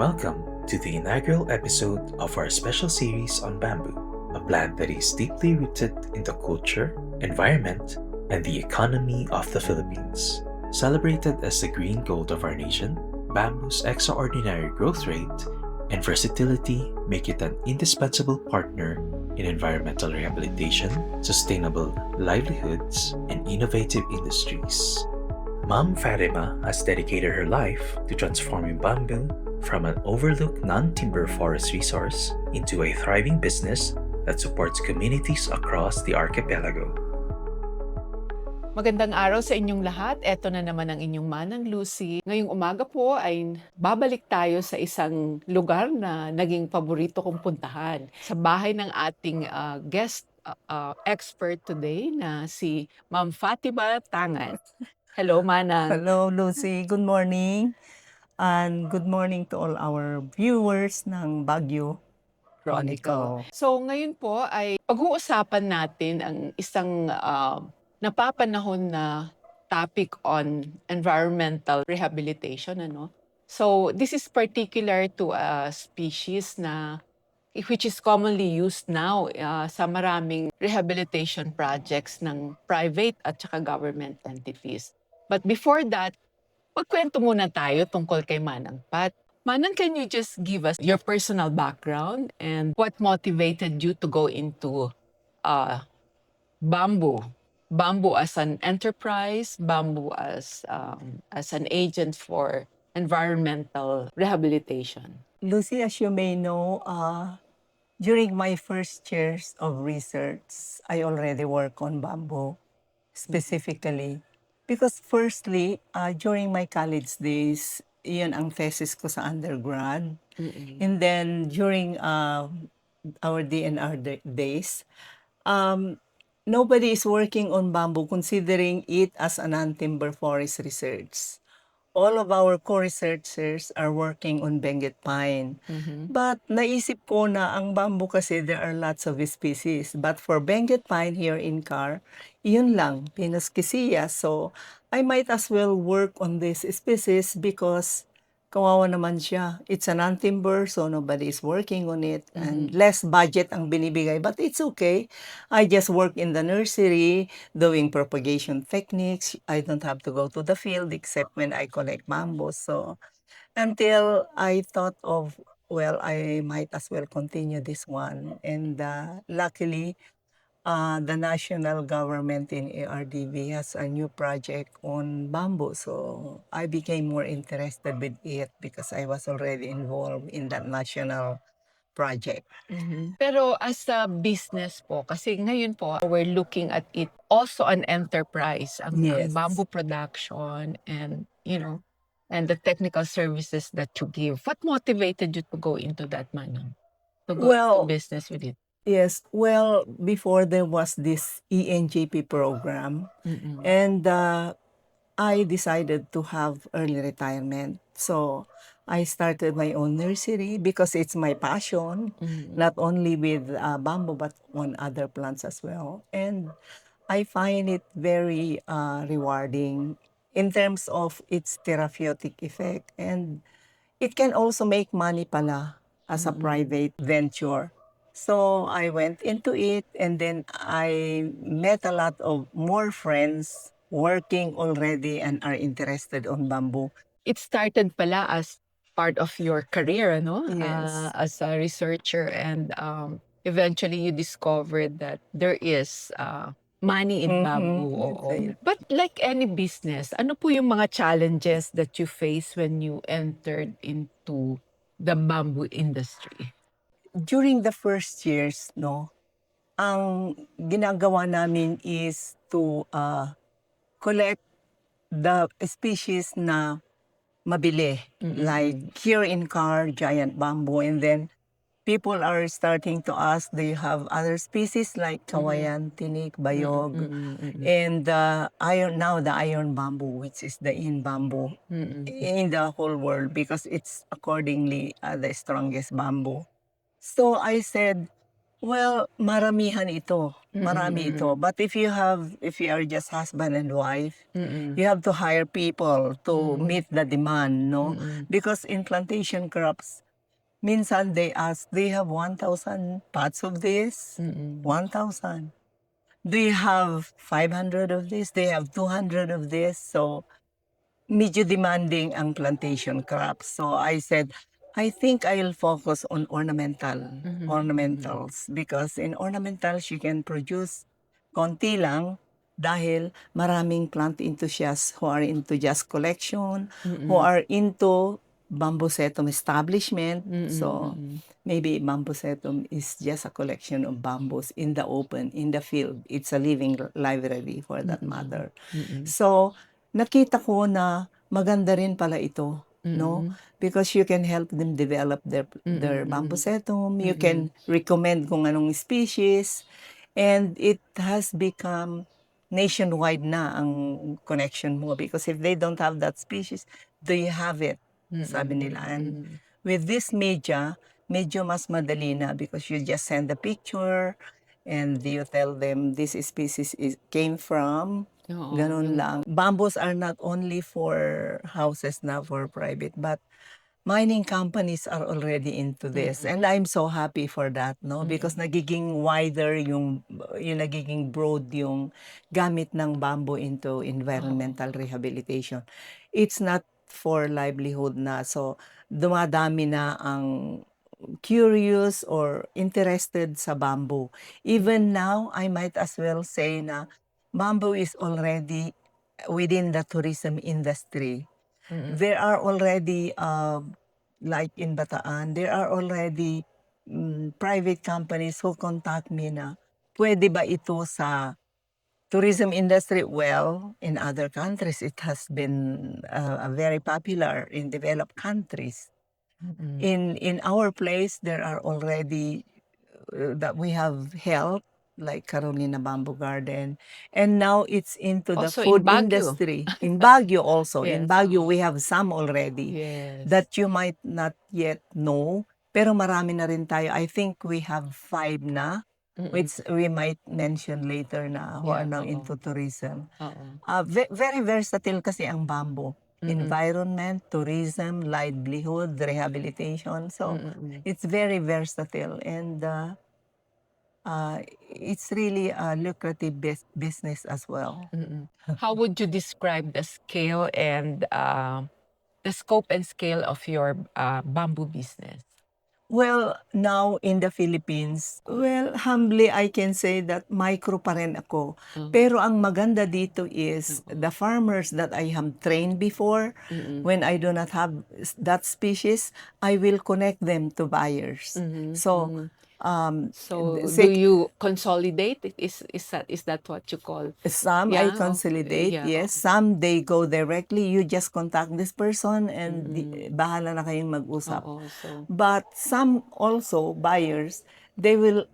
Welcome to the inaugural episode of our special series on bamboo, a plant that is deeply rooted in the culture, environment, and the economy of the Philippines. Celebrated as the green gold of our nation, bamboo's extraordinary growth rate and versatility make it an indispensable partner in environmental rehabilitation, sustainable livelihoods, and innovative industries. Mom Fatima has dedicated her life to transforming bamboo from an overlooked non-timber forest resource into a thriving business that supports communities across the archipelago. Magandang araw sa inyong lahat. Ito na naman ang inyong Manang Lucy. Ngayong umaga po ay babalik tayo sa isang lugar na naging paborito kong puntahan. Sa bahay ng ating guest expert today na si Ma'am Fatima Tangan. Hello, Manang. Hello, Lucy. Good morning. And good morning to all our viewers ng Baguio Chronicle. So ngayon po ay pag-uusapan natin ang isang napapanahon na topic on environmental rehabilitation. So this is particular to a species na which is commonly used now sa maraming rehabilitation projects ng private at saka government entities. But before that, magkwento muna tayo tungkol kay Manang Pat. Manang, can you just give us your personal background and what motivated you to go into bamboo? Bamboo as an enterprise, bamboo as an agent for environmental rehabilitation. Lucy, as you may know, during my first years of research, I already work on bamboo specifically. Because firstly, during my college days, iyon ang thesis ko sa undergrad. And then during our DNR days, nobody is working on bamboo considering it as a non-timber forest research. All of our co-researchers are working on Benguet pine. But naisip ko na ang bamboo kasi there are lots of species. But for Benguet pine here in CAR, yun lang, Pinus kisiya. So I might as well work on this species because kawawa naman siya. It's a non-timber, so nobody is working on it. And less budget ang binibigay. But it's okay. I just work in the nursery, doing propagation techniques. I don't have to go to the field except when I collect bamboo. So until I thought of, well, I might as well continue this one. And luckily, the national government in ARDB has a new project on bamboo. So I became more interested with it because I was already involved in that national project. Pero as a business po, kasi ngayon po, we're looking at it also an enterprise, ang Yes. bamboo production and, and the technical services that you give. What motivated you to go into that, Manong? To go Well, into business with it? Yes, well, before there was this ENJP program, and I decided to have early retirement. So I started my own nursery because it's my passion, not only with bamboo but on other plants as well. And I find it very rewarding in terms of its therapeutic effect. And it can also make money pala as a private venture. So I went into it and then I met a lot of more friends working already and are interested on bamboo. It started pala as part of your career, Yes. as a researcher, and eventually you discovered that there is money in bamboo. Oo. But like any business, ano po yung mga challenges that you face when you entered into the bamboo industry? During the first years, ang ginagawa namin is to collect the species na mabili. Like here in CAR, giant bamboo. And then people are starting to ask, do you have other species like kawayan, tinik, bayog, and the iron bamboo, which is the in bamboo in the whole world because it's accordingly the strongest bamboo. So I said, Well, maramihan ito. Marami ito. Mm. But if you are just husband and wife, Mm. you have to hire people to Mm. meet the demand, no? Mm. Because in plantation crops, minsan they ask, they have 1,000 pots of this? Mm. 1,000. Do you have 500 of this? They have 200 of this. So, medyo demanding ang plantation crops. So I said, I think I'll focus on Mhm. ornamentals because in ornamentals you can produce konti lang dahil maraming plant enthusiasts who are into just collection, who Mm. are into bambusetum establishment. So Mm. maybe bambusetum is just a collection of bamboos in the open, in the field. It's a living library for that Mm. matter. Mm. So nakita ko na maganda rin pala ito, no? Mm. Because you can help them develop their Mm. bambusetum, you Mm. can recommend kung anong species, and it has become nationwide na ang connection mo because if they don't have that species, do you have it? Sabi nila. And Mm. with this media, medyo mas madali na because you just send a picture and you tell them this species came from. Oo, Ganun yung lang. Bamboos are not only for houses na for private, but mining companies are already into this. mm. And I'm so happy for that, no? Because Mm. nagiging wider yung nagiging broad yung gamit ng bamboo into Oo. environmental rehabilitation. It's not for livelihood na. So, dumadami na ang curious or interested sa bamboo. Even now, I might as well say na bamboo is already within the tourism industry. Mm. There are already, like in Bataan, there are already private companies who contact me na, pwede ba ito sa tourism industry? Well, in other countries, it has been very popular in developed countries. Mm. In our place, there are already that we have help, like Carolina Bamboo Garden. And now it's into the Also in food Baguio. industry. In Baguio also. In Yes, Baguio, oo. we have some already Yes. that you might not yet know. Pero marami na rin tayo. I think we have 5 na, Mm. which we might mention later na who are Yeah, now oo. into tourism. Oo. Very versatile kasi ang bamboo. Mm. Environment, tourism, livelihood, rehabilitation. So, Mm. it's very versatile and it's really a lucrative business as well. Mm. How would you describe the scale and the scope and scale of your bamboo business? Well, now in the Philippines, well, humbly I can say that micro pa rin ako. Oh, Pero ang maganda dito is oo. the farmers that I have trained before, Mm. when I do not have that species, I will connect them to buyers. Mhm. So, Mhm. um, So, do say, you consolidate? Is that what you call? some I Yeah. Oh, consolidate, yeah. yes. Oo. Some they go directly. You just contact this person and Mm. bahala na kayong mag-usap. Oo. So, But some also buyers, they will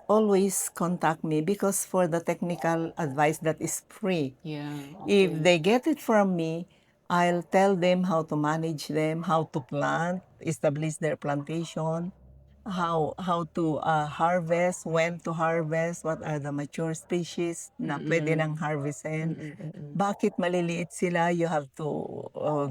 always contact me because for the technical advice that is free. yeah. If Okay. they get it from me, I'll tell them how to manage them, how to plant, establish their plantation, how to harvest, when to harvest, what are the mature species na pwede Mm. nang harvestin. Mm. Bakit maliliit sila? You have to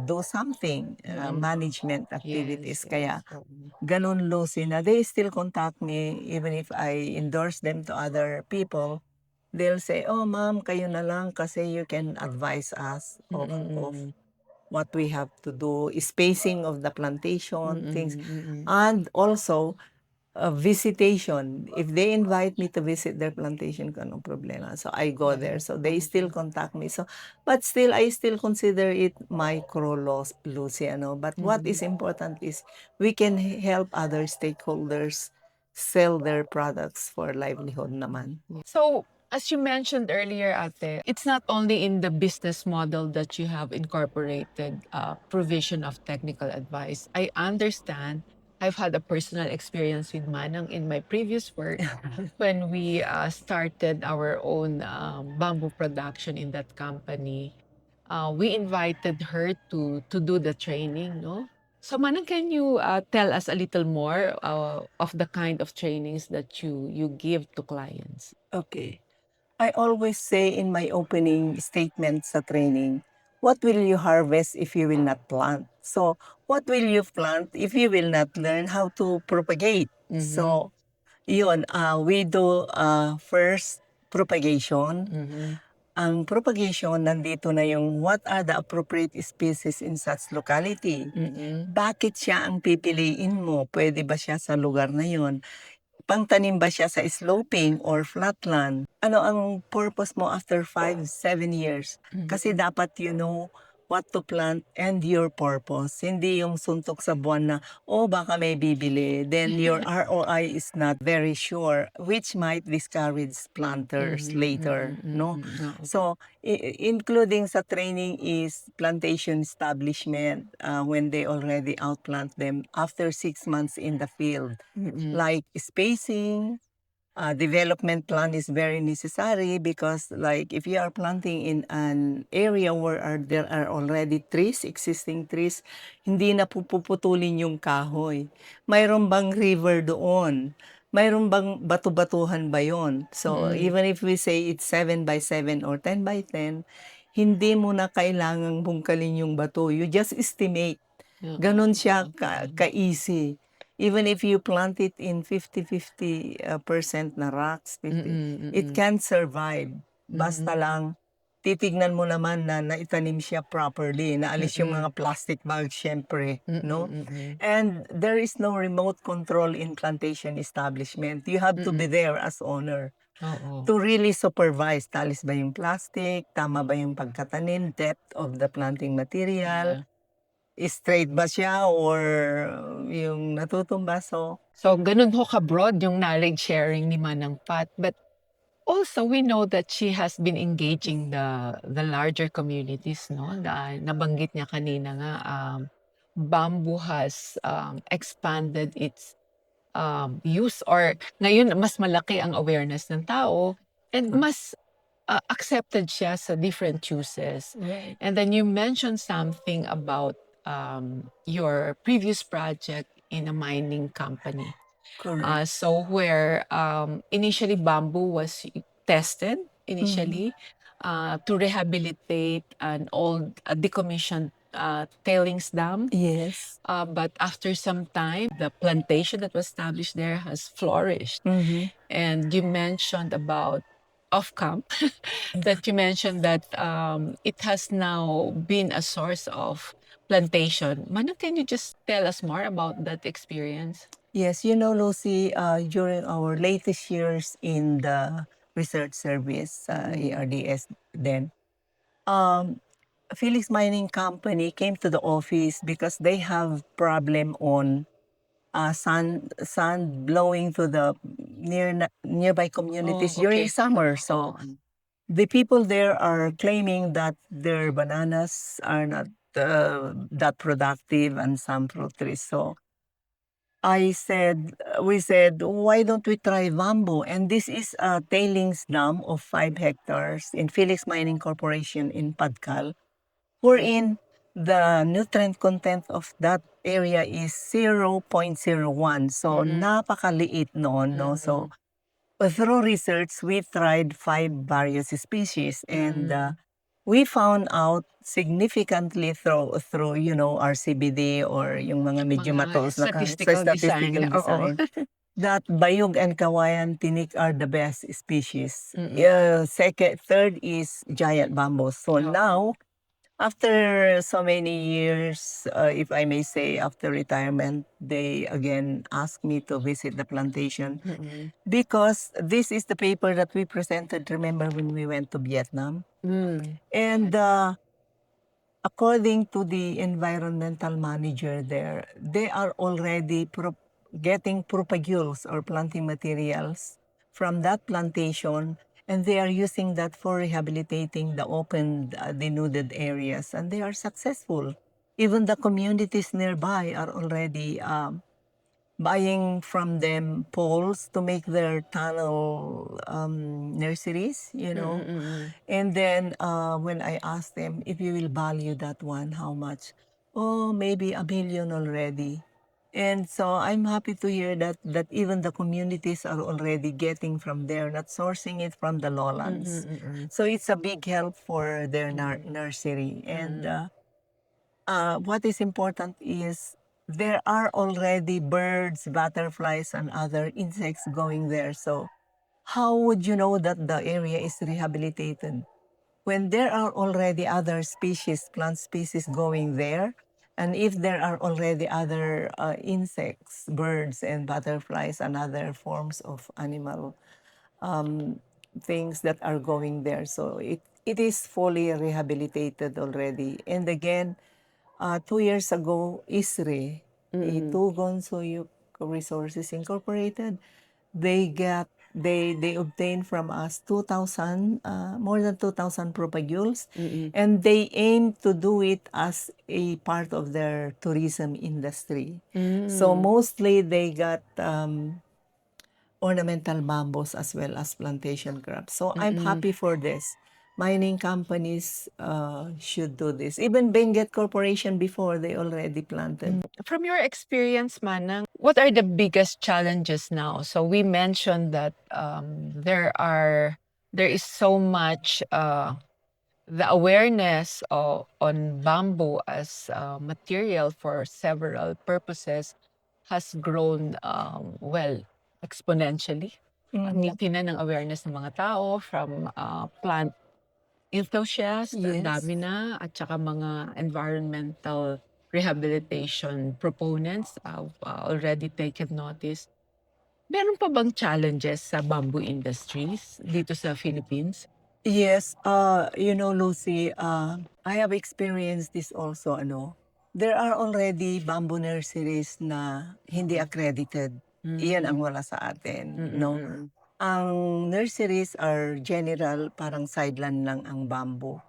do something, Mm. management Yes. activities. Yes. Kaya Oo. ganun Lucy na they still contact me even if I endorse them to other people. They'll say, "Oh, ma'am, kayo na lang kasi you can advise us of Mm. what we have to do, spacing of the plantation, things." Mm. And also, visitation. If they invite me to visit their plantation, ko anong problema. So I go there. Yeah. So they still contact me. So, but still, I still consider it micro loss, Lucy, ano. But what is important is we can help other stakeholders sell their products for livelihood naman. So, as you mentioned earlier, Ate, it's not only in the business model that you have incorporated provision of technical advice. I understand. I've had a personal experience with Manang in my previous work when we started our own bamboo production in that company. We invited her to do the training, no? So Manang, can you tell us a little more of the kind of trainings that you give to clients? Okay. I always say in my opening statement sa training, what will you harvest if you will not plant? So, what will you plant if you will not learn how to propagate? Mhm. So, yun, we do first propagation. Mhm. Ang propagation, nandito na yung what are the appropriate species in such locality. Mm. Bakit siya ang pipiliin mo? Pwede ba siya sa lugar na yun? Pangtanim ba siya sa sloping or flatland? Ano ang purpose mo after 5, 7 years? Kasi Mhm. dapat you know what to plant and your purpose. Hindi yung suntok sa buwan na, oh, baka may bibili. Then your ROI is not very sure, which might discourage planters Mhm, later, mm, no? oo. So, including sa training is plantation establishment when they already outplant them after 6 months in the field. Mm. Like spacing, development plan is very necessary because like if you are planting in an area where there are already trees, existing trees, hindi na puputulin yung kahoy. Mayroon bang river doon? Mayroon bang bato-batuhan ba yon? So Mm. even if we say it's 7 by 7 or 10 by 10, hindi mo na kailangang bungkalin yung bato. You just estimate. Oo, Ganon siya mm. ka-easy. Even if you plant it in 50-50% na rocks, it Mm. can survive. Basta Mhm. lang, titignan mo naman na naitanim siya properly, naalis yung Mm. mga plastic bags, syempre, no? Mm. And there is no remote control in plantation establishment. You have to Mm. be there as owner Oo. to really supervise. Talis ba yung plastic? Tama ba yung pagkatanim? Depth of the planting material? Yeah. Straight ba siya or yung natutumba? So, So ganun ho ka-broad yung knowledge sharing ni Manang Pat, but also we know that she has been engaging the larger communities, no? Nabanggit niya kanina nga, bamboo has, expanded its use, or ngayon mas malaki ang awareness ng tao and mas accepted siya sa different uses. right. And then you mentioned something about your previous project in a mining company. Correct. So where initially bamboo was tested Mhm. initially to rehabilitate an old decommissioned tailings dam. Yes. But after some time, the plantation that was established there has flourished. Mhm. And you mentioned about off-camp, that you mentioned that it has now been a source of plantation. Manu, can you just tell us more about that experience? Yes, you know, Lucy, during our latest years in the research service, Mm-mm. ARDS then, um, Felix Mining Company came to the office because they have problem on sun blowing to the nearby communities Oh, during okay. summer. So the people there are claiming that their bananas are not that productive and some fruit trees. So we said, why don't we try bamboo? And this is a tailings dam of 5 hectares in Felix Mining Corporation in Padcal, wherein the nutrient content of that area is 0.01. So, Mm-mm. napakaliit noon, no? So, Mm-mm. through research, we tried 5 various species and Mm-mm. we found out significantly through RCBD or yung mga medyo Mga mataos na sa statistical statistical design, oo. design that Bayog and Kawayan Tinik are the best species. Mm. Third is giant bamboo. So Oo. now, after so many years, if I may say, after retirement, they again asked me to visit the plantation Mm. because this is the paper that we presented, remember, when we went to Vietnam? Hmm. And according to the environmental manager there, they are already getting propagules or planting materials from that plantation, and they are using that for rehabilitating the open, denuded areas, and they are successful. Even the communities nearby are already buying from them poles to make their tunnel nurseries, Mm. And then when I asked them, if you will value that one, how much? Oh, maybe 1 million already. And so I'm happy to hear that even the communities are already getting from there, not sourcing it from the lowlands. So it's a big help for their nursery. And what is important is there are already birds, butterflies, and other insects going there. So how would you know that the area is rehabilitated? When there are already other species, plant species going there, and if there are already other insects, birds, and butterflies, and other forms of animal um, things that are going there. So it is fully rehabilitated already. And again, 2 years ago, ISRE, Itugon Suyuk Resources Incorporated, they obtained from us 2,000 more than 2,000 propagules, and they aim to do it as a part of their tourism industry. So mostly they got ornamental bamboos as well as plantation crops. So I'm happy for this. Mining companies should do this. Even Benguet Corporation before, they already planted. From your experience, Manang, what are the biggest challenges now? So we mentioned that there is so much the awareness on bamboo as material for several purposes has grown exponentially. Ang laki na ng awareness ng mga tao from plant enthusiasts, ang Yes. dami na, at saka mga environmental rehabilitation proponents have already taken notice. Meron pa bang challenges sa bamboo industries dito sa Philippines? Yes, Lucy, I have experienced this also, There are already bamboo nurseries na hindi accredited. Iyan ang wala sa atin, no? Ang nurseries are general, parang sideline lang ang bamboo.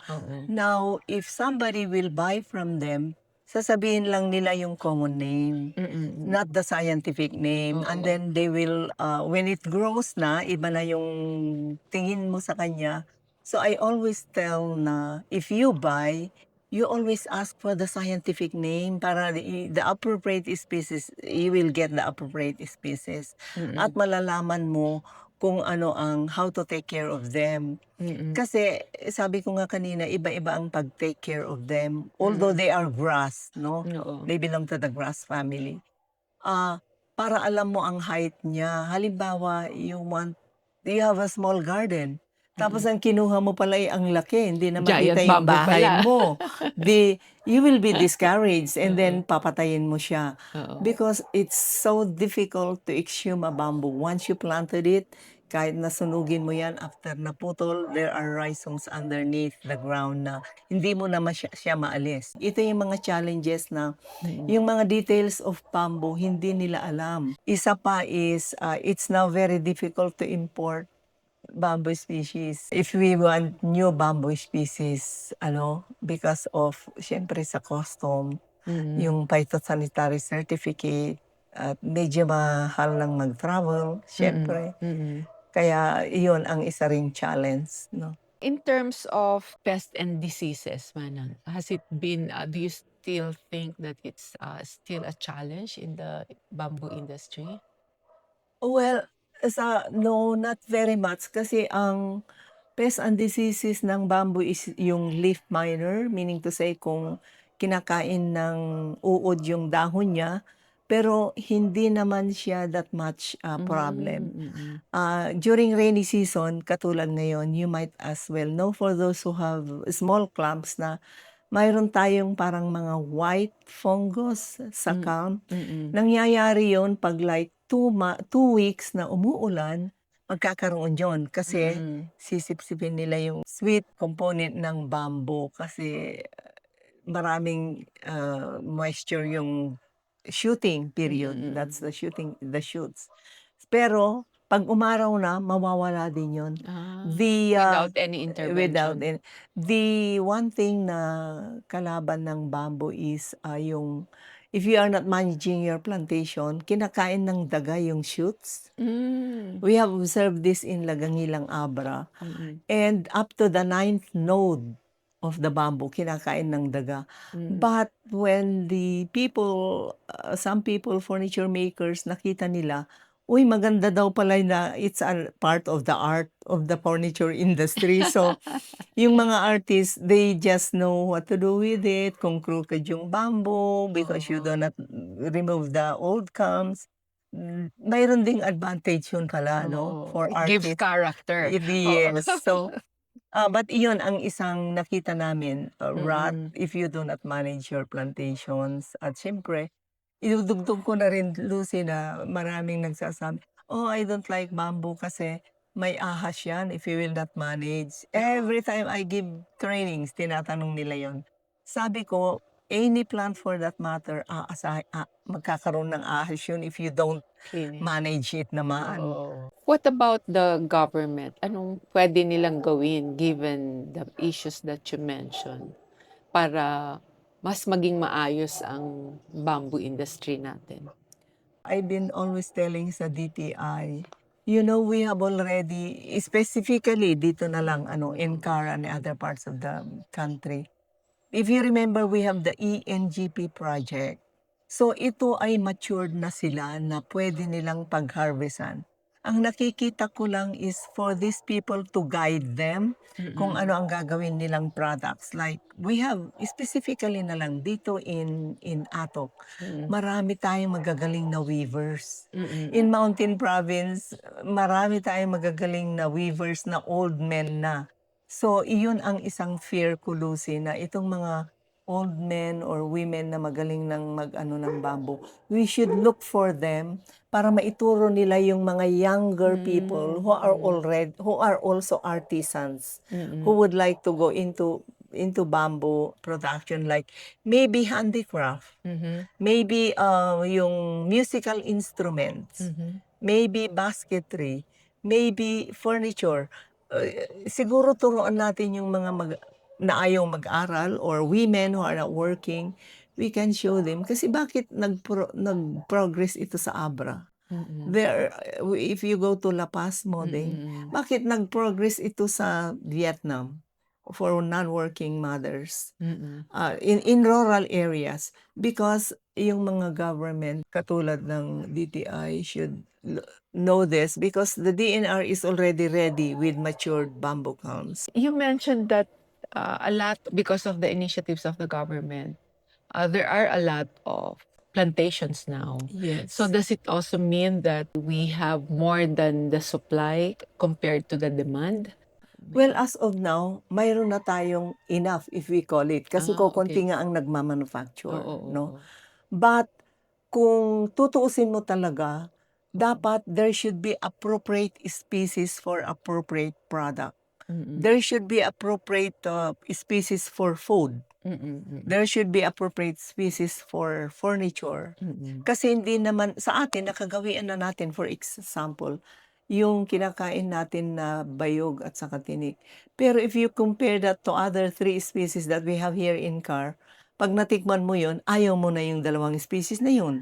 Now, if somebody will buy from them, sasabihin lang nila yung common name, not the scientific name. And then they will, when it grows na, iba na yung tingin mo sa kanya. So I always tell na, if you buy, you always ask for the scientific name para the appropriate species, you will get the appropriate species. At malalaman mo kung how to take care of them. Kasi sabi ko nga kanina, iba-iba ang pag-take care of them. Although they are grass, no? Oo. They belong to the grass family. Para alam mo ang height niya. Halimbawa, you have a small garden. Tapos ang kinuha mo pala ay ang laki, hindi na Giant makita yung bamboo bahay pala. mo. You will be discouraged and then papatayin mo siya. Oo. Because it's so difficult to exhume a bamboo. Once you planted it, kahit nasunugin mo yan, after naputol, there are rhizomes underneath the ground na hindi mo na siya maalis. Ito yung mga challenges na yung mga details of bamboo, hindi nila alam. Isa pa is, it's now very difficult to import bamboo species. If we want new bamboo species, because of, syempre sa custom, yung phytosanitary certificate, at medyo mahal lang mag-travel, syempre. Kaya iyon ang isa ring challenge, no? In terms of pests and diseases, Manang, has it been, do you still think that it's still a challenge in the bamboo industry? Well, no, not very much kasi ang pests and diseases ng bamboo is yung leaf miner, meaning to say kung kinakain ng uod yung dahon niya, pero hindi naman siya that much problem. During rainy season, katulad ngayon, you might as well know for those who have small clumps na mayroon tayong parang mga white fungus sa camp. Nangyayari yon pag like 2 weeks na umuulan, magkakaroon yon kasi sisipsipin nila yung sweet component ng bamboo kasi maraming moisture yung shooting period. That's the shoots. Pero pag umaraw na, mawawala din yun. Without any intervention. The one thing na kalaban ng bamboo is yung if you are not managing your plantation, kinakain ng daga yung shoots. We have observed this in Lagangilang Abra. And up to the 9th node of the bamboo, kinakain ng daga. Mm. But when the people, some people, furniture makers, nakita nila, uy, maganda daw pala na it's a part of the art of the furniture industry. So, yung mga artists, they just know what to do with it, kung crooked yung bamboo, because you do not remove the old comes. Mayroon ding advantage yun pala, no? For It gives artists. character. Yes. So, but iyon ang isang nakita namin, rot Mm. if you do not manage your plantations. At siyempre, idudugtog ko na rin, Lucy, na maraming nagsasabi, oh, I don't like bamboo kasi may ahas yan if you will not manage. Every time I give trainings, tinatanong nila yon. Sabi ko, any plant for that matter, magkakaroon ng ahas yun if you don't Clean it. manage it naman. Oo. What about the government? Anong pwede nilang gawin given the issues that you mentioned para mas maging maayos ang bamboo industry natin? I've been always telling sa DTI, you know, we have already, specifically dito na lang, in Cara and other parts of the country. If you remember, we have the ENGP project. So ito ay matured na sila na pwede nilang pag-harvestan. Ang nakikita ko lang is for these people to guide them kung ano ang gagawin nilang products. Like we have, specifically na lang dito in Atok, marami tayong magagaling na weavers. In Mountain Province, marami tayong magagaling na weavers na old men na. So, iyon ang isang fear ko, Lucy, na itong mga old men or women na magaling ng mag-ano ng bamboo, we should look for them para maituro nila yung mga younger people who are also artisans, who would like to go into bamboo production, like maybe handicraft, maybe yung musical instruments, maybe basketry, maybe furniture. Siguro turuan natin yung mga na ayaw mag-aral or women who are not working, we can show them. Kasi bakit nag-progress ito sa Abra? There, if you go to La Paz, Modeng, bakit nag-progress ito sa Vietnam for non-working mothers? In rural areas, because yung mga government katulad ng DTI should know this, because the DNR is already ready with matured bamboo cones. You mentioned that a lot because of the initiatives of the government. There are a lot of plantations now. Yes. So does it also mean that we have more than the supply compared to the demand? Well, as of now, mayroon na tayong enough, if we call it. Kasi kukunti nga ang nagmamanufacture, no? But kung tutuusin mo talaga, dapat there should be appropriate species for appropriate product. There should be appropriate species for food. There should be appropriate species for furniture. Kasi hindi naman, sa atin, nakagawian na natin, for example, yung kinakain natin na bayog at saka tinik. Pero if you compare that to other 3 species that we have here in Car, pag natikman mo yun, ayaw mo na yung 2 species na yun.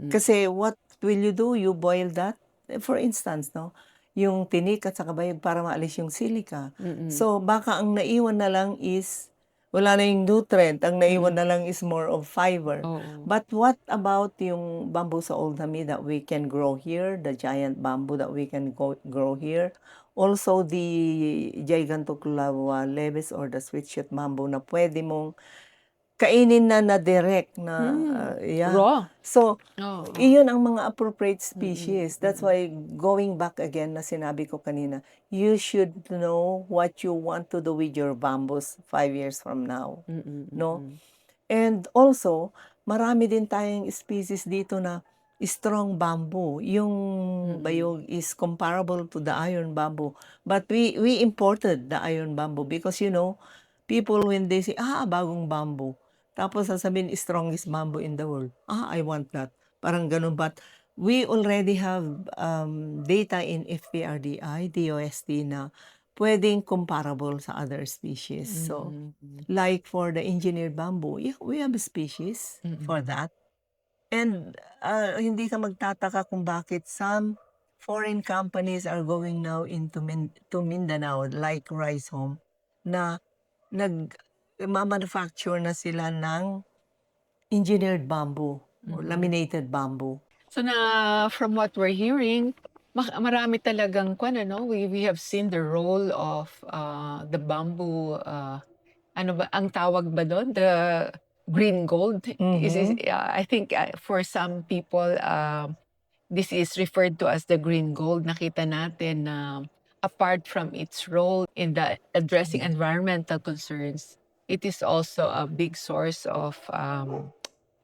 Kasi what will you do? You boil that? For instance, no? Yung tinik at saka bayog para maalis yung silica. So baka ang naiwan na lang is wala na yung nutrient, ang naiwan na lang is more of fiber. But what about yung bamboo sa Old Hami that we can grow here, the giant bamboo that we can grow here, also the Gigantoclava levis or the sweet-shoot bamboo na pwede mong kainin na direct na yeah. Raw. So, iyon ang mga appropriate species. That's why going back again na sinabi ko kanina, you should know what you want to do with your bamboos 5 years from now. No? And also, marami din tayong species dito na strong bamboo. Yung bayog is comparable to the iron bamboo. But we imported the iron bamboo because, you know, people when they say, bagong bamboo. Tapos sasabihin, strongest bamboo in the world. I want that. Parang ganun. But we already have data in FPRDI, DOST na pwedeng comparable sa other species. So, like for the engineered bamboo, yeah, we have a species for that. And hindi ka magtataka kung bakit some foreign companies are going now into to Mindanao, like Rice Home, na mamanufacture na sila ng engineered bamboo or laminated bamboo. So from what we're hearing, marami talagang we have seen the role of the bamboo, ano ba ang tawag ba doon? The green gold. I think for some people, this is referred to as the green gold. Nakita natin na apart from its role in the addressing environmental concerns, it is also a big source of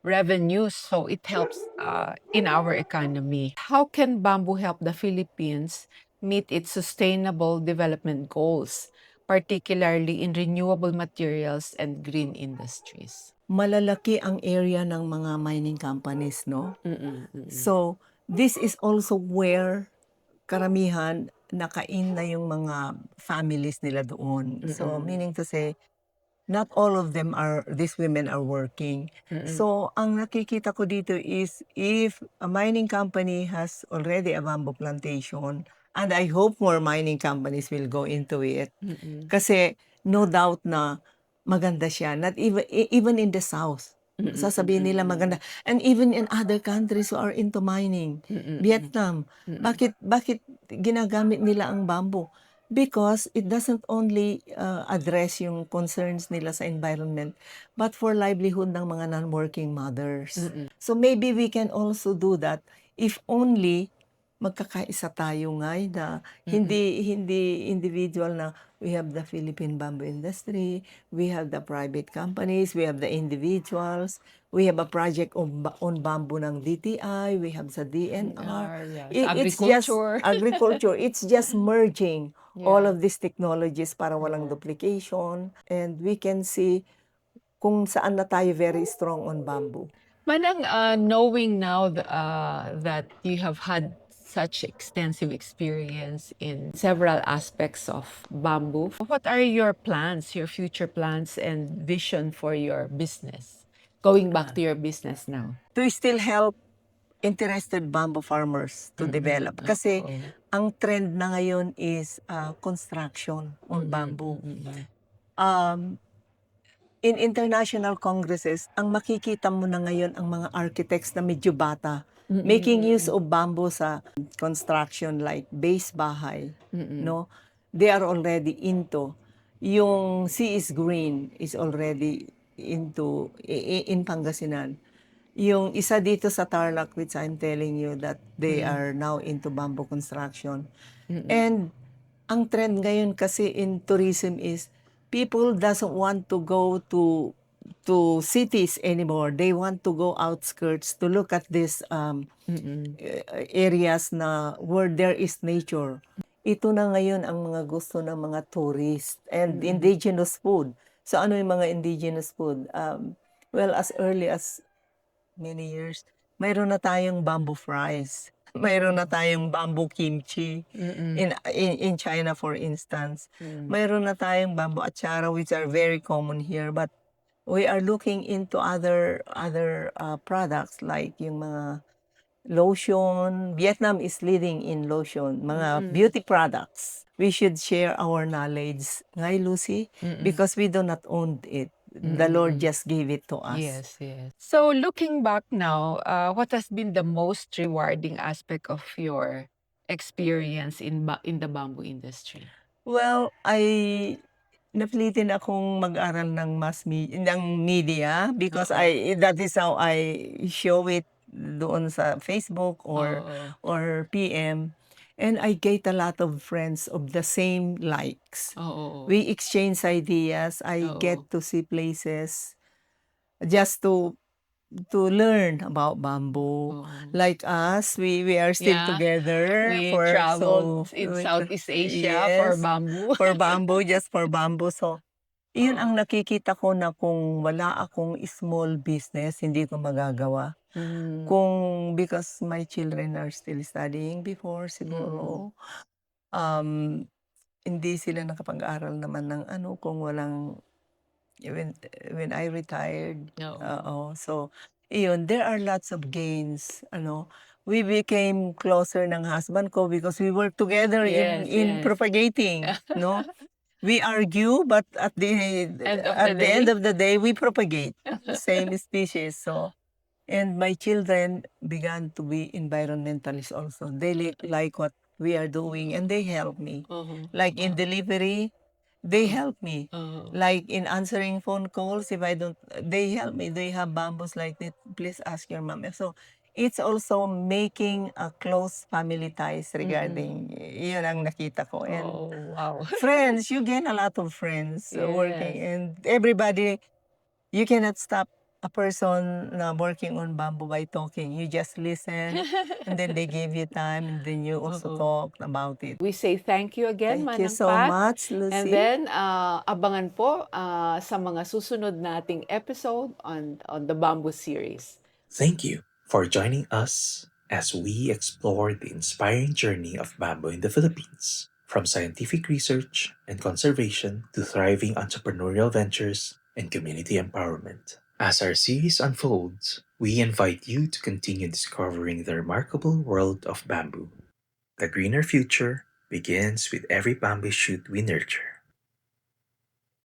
revenue. So it helps in our economy. How can bamboo help the Philippines meet its sustainable development goals, particularly in renewable materials and green industries? Malalaki ang area ng mga mining companies, no? So, this is also where karamihan nakain na yung mga families nila doon. So, meaning to say, not all of them these women are working. So, ang nakikita ko dito is if a mining company has already a bamboo plantation, and I hope more mining companies will go into it, kasi no doubt na maganda siya. Not even in the South. Sasabihin nila maganda. And even in other countries who are into mining. Vietnam. Bakit ginagamit nila ang bamboo? Because it doesn't only address yung concerns nila sa environment, but for livelihood ng mga non-working mothers. So maybe we can also do that if only magkakaisa tayo ngay na hindi individual na we have the Philippine bamboo industry, we have the private companies, we have the individuals, we have a project on bamboo ng DTI, we have sa DNR. It's just Agriculture. agriculture. It's just merging all of these technologies para walang duplication, and we can see kung saan na tayo very strong on bamboo. Manang, knowing now that you have had such extensive experience in several aspects of bamboo, what are your plans, your future plans and vision for your business? Going back to your business now. To still help interested bamboo farmers to develop. Kasi ang trend na ngayon is construction on bamboo. In international congresses, ang makikita mo na ngayon ang mga architects na medyo bata, making use of bamboo sa construction like base bahay, no? They are already into. Yung Sea is Green is already into in Pangasinan. Yung isa dito sa Tarlac, which I'm telling you that they are now into bamboo construction. And ang trend ngayon kasi in tourism is people doesn't want to go to cities anymore. They want to go outskirts to look at these areas na where there is nature. Ito na ngayon ang mga gusto ng mga tourist and indigenous food. So ano yung mga indigenous food? Well, as early as many years, mayroon na tayong bamboo fries. Mayroon na tayong bamboo kimchi in China, for instance. Mayroon na tayong bamboo achara, which are very common here, but we are looking into other products like yung mga lotion. Vietnam is leading in lotion, mga beauty products. We should share our knowledge, ngay Lucy, because we do not own it. The Lord just gave it to us. Yes. So looking back now, what has been the most rewarding aspect of your experience in the bamboo industry? Well, napilitin akong mag-aral ng media because that is how I show it doon sa Facebook or PM. And I get a lot of friends of the same likes. We exchange ideas. I get to see places just to learn about bamboo. Like us, we are still together. We traveled in Southeast Asia for bamboo. For bamboo, just for bamboo. So, iyon ang nakikita ko na kung wala akong small business, hindi ko magagawa. Because my children are still studying before, siguro, hindi sila nakapag-aral naman ng kung walang, when I retired. So, iyon, there are lots of gains, We became closer ng husband ko because we work together in propagating, no? We argue, but at the end of the day, we propagate same species. So, and my children began to be environmentalists also. They like what we are doing, and they help me. Like in delivery, they help me. Like in answering phone calls, if I don't, they help me. They have bamboos like that. Please ask your mom. So it's also making a close family ties regarding yun ang nakita ko. And Oh, wow. friends, you gain a lot of friends working, Yes. and everybody, you cannot stop a person na working on bamboo by talking. You just listen, and then they give you time, and then you also talk about it. We say thank you again, Thank you Manang so Pat. much, And Lucy. then, abangan po sa mga susunod nating episode on the Bamboo series. Thank you for joining us as we explore the inspiring journey of bamboo in the Philippines, from scientific research and conservation to thriving entrepreneurial ventures and community empowerment. As our series unfolds, we invite you to continue discovering the remarkable world of bamboo. The greener future begins with every bamboo shoot we nurture.